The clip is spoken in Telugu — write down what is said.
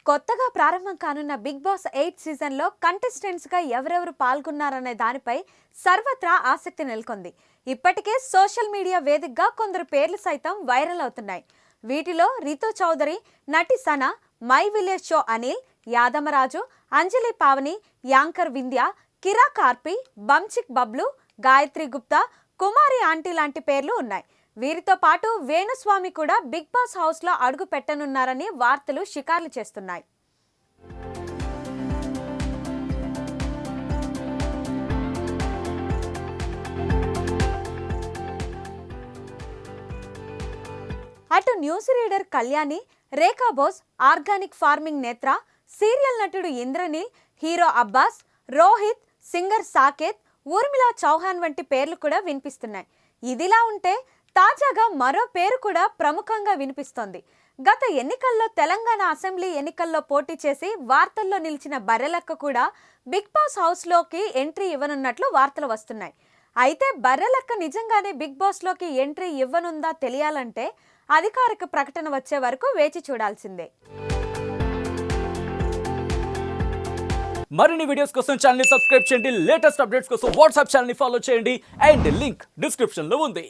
కొత్తగా ప్రారంభం కానున్న బిగ్ బాస్ 8 సీజన్లో కంటెస్టెంట్స్గా ఎవరెవరు పాల్గొన్నారనే దానిపై సర్వత్రా ఆసక్తి నెలకొంది. ఇప్పటికే సోషల్ మీడియా వేదికగా కొందరు పేర్లు సైతం వైరల్ అవుతున్నాయి. వీటిలో రితు చౌదరి, నటి Sana, my village show Anil, Yadamaraju, Anjali Pavani, anchor Vindhya, Kira Karpi, Bunchik Bablu, Gayatri Gupta, Kumari aunty లాంటి పేర్లు ఉన్నాయి. వీరితో పాటు వేణుస్వామి కూడా బిగ్ బాస్ హౌస్ లో అడుగు పెట్టనున్నారని వార్తలు షికార్లు చేస్తున్నాయి. అటు న్యూస్ రీడర్ కళ్యాణి, రేఖా బోస్, ఆర్గానిక్ ఫార్మింగ్ నేత్ర, సీరియల్ నటుడు ఇంద్రనీల్, హీరో అబ్బాస్, రోహిత్, సింగర్ సాకేత్, ఊర్మిళా చౌహాన్ వంటి పేర్లు కూడా వినిపిస్తున్నాయి. ఇదిలా ఉంటే తాజాగా మరో పేరు కూడా ప్రముఖంగా వినిపిస్తోంది. గత ఎన్నికల్లో తెలంగాణ అసెంబ్లీ ఎన్నికల్లో పోటీ చేసి వార్తల్లో నిలిచిన బర్రెలక్క కూడా బిగ్ బాస్ హౌస్లోకి ఎంట్రీ ఇవ్వనున్నట్లు వార్తలు వస్తున్నాయి. అయితే బర్రెలక్క నిజంగానే బిగ్ బాస్లోకి ఎంట్రీ ఇవ్వనుందా తెలియాలంటే అధికారిక ప్రకటన వచ్చే వరకు వేచి చూడాల్సిందే. మరిన్ని వీడియోస్ కోసం ఛానల్ ని సబ్స్క్రైబ్ చేయండి. లేటెస్ట్ అప్డేట్స్ కోసం వాట్సాప్ ఛానల్ ని ఫాలో చేయండి. అండ్ లింక్ డిస్క్రిప్షన్ లో ఉంది.